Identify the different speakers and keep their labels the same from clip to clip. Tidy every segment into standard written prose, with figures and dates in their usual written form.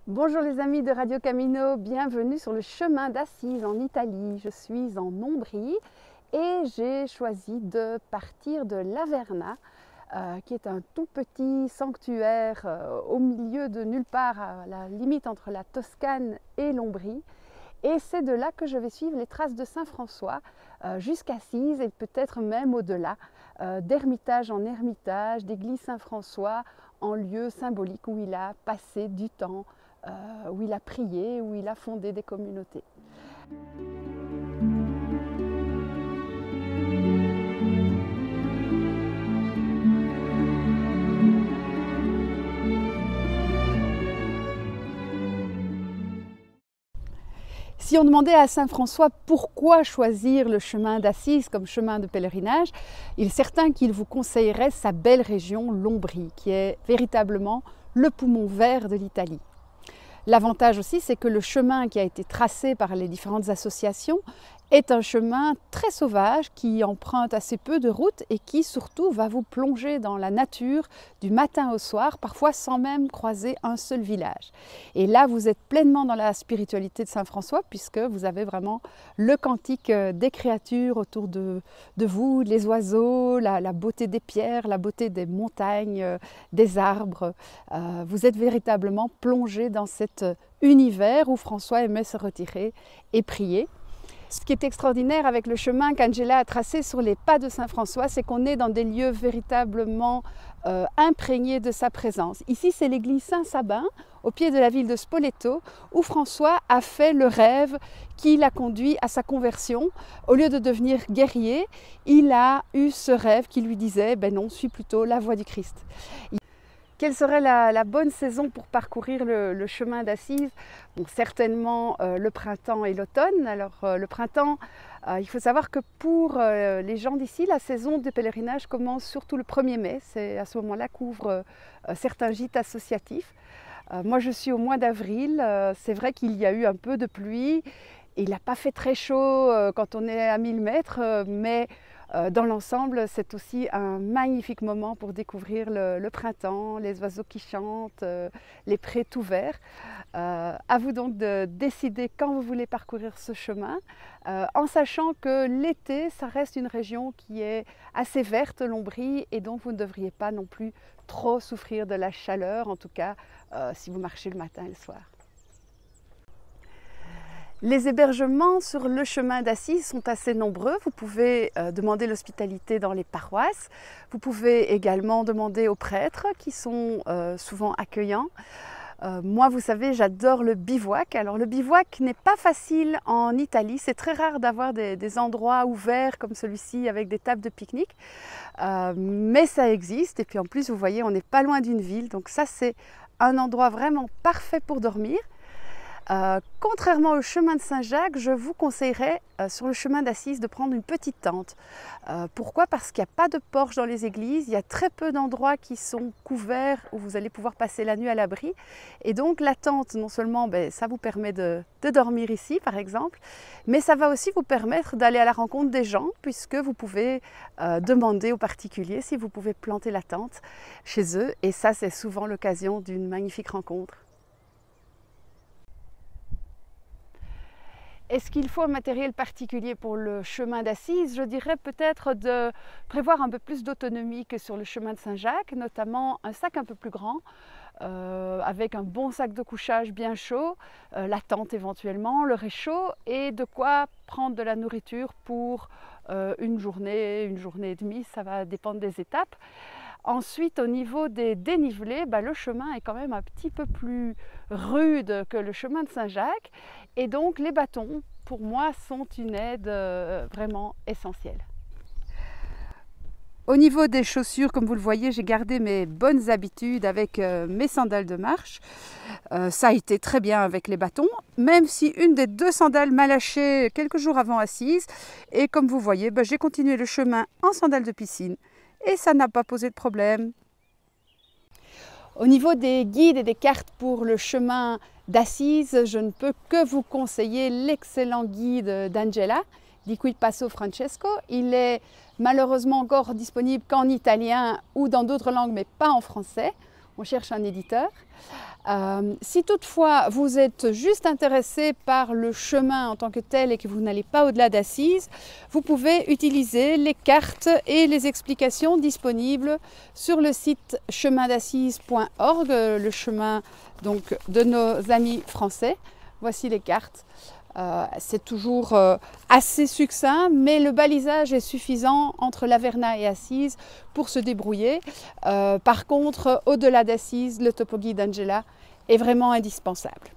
Speaker 1: Bonjour les amis de Radio Camino, bienvenue sur le chemin d'Assise en Italie. Je suis en Ombrie et j'ai choisi de partir de Laverna, qui est un tout petit sanctuaire au milieu de nulle part, à la limite entre la Toscane et l'Ombrie. Et c'est de là que je vais suivre les traces de Saint-François jusqu'à Assise et peut-être même au-delà, d'ermitage en ermitage, d'église Saint-François en lieu symbolique où il a passé du temps, où il a prié, où il a fondé des communautés. Si on demandait à Saint François pourquoi choisir le chemin d'Assise comme chemin de pèlerinage, il est certain qu'il vous conseillerait sa belle région, l'Ombrie, qui est véritablement le poumon vert de l'Italie. L'avantage aussi, c'est que le chemin qui a été tracé par les différentes associations est un chemin très sauvage qui emprunte assez peu de route et qui surtout va vous plonger dans la nature du matin au soir, parfois sans même croiser un seul village. Et là, vous êtes pleinement dans la spiritualité de Saint François puisque vous avez vraiment le cantique des créatures autour de vous, les oiseaux, la beauté des pierres, la beauté des montagnes, des arbres. Vous êtes véritablement plongé dans cet univers où François aimait se retirer et prier. Ce qui est extraordinaire avec le chemin qu'Angela a tracé sur les pas de Saint François, c'est qu'on est dans des lieux véritablement imprégnés de sa présence. Ici, c'est l'église Saint-Sabin, au pied de la ville de Spoleto, où François a fait le rêve qui l'a conduit à sa conversion. Au lieu de devenir guerrier, il a eu ce rêve qui lui disait « Ben non, suis plutôt la voie du Christ ». Quelle serait la bonne saison pour parcourir le chemin d'Assise? Bon, certainement le printemps et l'automne. Alors le printemps, il faut savoir que pour les gens d'ici, la saison de pèlerinage commence surtout le 1er mai. C'est à ce moment-là qu'ouvrent certains gîtes associatifs. Moi je suis au mois d'avril, c'est vrai qu'il y a eu un peu de pluie. Il n'a pas fait très chaud quand on est à 1000 mètres, mais dans l'ensemble, c'est aussi un magnifique moment pour découvrir le printemps, les oiseaux qui chantent, les prés tout verts. À vous donc de décider quand vous voulez parcourir ce chemin, en sachant que l'été, ça reste une région qui est assez verte, l'Ombrie, et donc vous ne devriez pas non plus trop souffrir de la chaleur, en tout cas si vous marchez le matin et le soir. Les hébergements sur le chemin d'Assise sont assez nombreux. Vous pouvez demander l'hospitalité dans les paroisses. Vous pouvez également demander aux prêtres qui sont souvent accueillants. Moi, vous savez, j'adore le bivouac. Alors le bivouac n'est pas facile en Italie. C'est très rare d'avoir des endroits ouverts comme celui-ci avec des tables de pique-nique. Mais ça existe. Et puis en plus, vous voyez, on n'est pas loin d'une ville. Donc ça, c'est un endroit vraiment parfait pour dormir. Contrairement au chemin de Saint-Jacques, je vous conseillerais sur le chemin d'Assise de prendre une petite tente. Pourquoi? Parce qu'il n'y a pas de porche dans les églises, il y a très peu d'endroits qui sont couverts où vous allez pouvoir passer la nuit à l'abri. Et donc la tente, non seulement ça vous permet de dormir ici par exemple, mais ça va aussi vous permettre d'aller à la rencontre des gens puisque vous pouvez demander aux particuliers si vous pouvez planter la tente chez eux. Et ça, c'est souvent l'occasion d'une magnifique rencontre. Est-ce qu'il faut un matériel particulier pour le chemin d'Assise? Je dirais peut-être de prévoir un peu plus d'autonomie que sur le chemin de Saint-Jacques, notamment un sac un peu plus grand, avec un bon sac de couchage bien chaud, la tente éventuellement, le réchaud et de quoi prendre de la nourriture pour une journée et demie, ça va dépendre des étapes. Ensuite, au niveau des dénivelés, le chemin est quand même un petit peu plus rude que le chemin de Saint-Jacques. Et donc, les bâtons, pour moi, sont une aide vraiment essentielle. Au niveau des chaussures, comme vous le voyez, j'ai gardé mes bonnes habitudes avec mes sandales de marche. Ça a été très bien avec les bâtons, même si une des 2 sandales m'a lâché quelques jours avant Assise. Et comme vous voyez, j'ai continué le chemin en sandales de piscine. Et ça n'a pas posé de problème. Au niveau des guides et des cartes pour le chemin d'Assise, je ne peux que vous conseiller l'excellent guide d'Angela, di Qui Passo Francesco. Il est malheureusement encore disponible qu'en italien ou dans d'autres langues, mais pas en français. on cherche un éditeur. Si toutefois vous êtes juste intéressé par le chemin en tant que tel et que vous n'allez pas au-delà d'Assise, vous pouvez utiliser les cartes et les explications disponibles sur le site chemindassise.org, le chemin donc de nos amis français. Voici les cartes. C'est toujours assez succinct, mais le balisage est suffisant entre Laverna et Assise pour se débrouiller. Par contre, au-delà d'Assise, le topo-guide d'Angela est vraiment indispensable.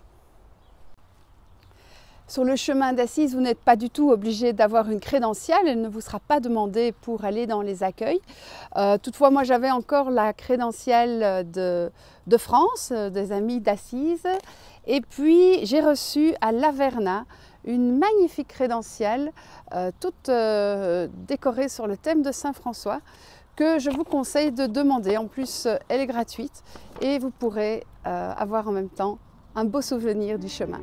Speaker 1: Sur le chemin d'Assise, vous n'êtes pas du tout obligé d'avoir une crédentiale, elle ne vous sera pas demandée pour aller dans les accueils. Toutefois, moi j'avais encore la crédentiale de France, des amis d'Assise. Et puis j'ai reçu à Laverna une magnifique crédentiale, toute décorée sur le thème de Saint-François, que je vous conseille de demander. En plus, elle est gratuite et vous pourrez avoir en même temps un beau souvenir du chemin.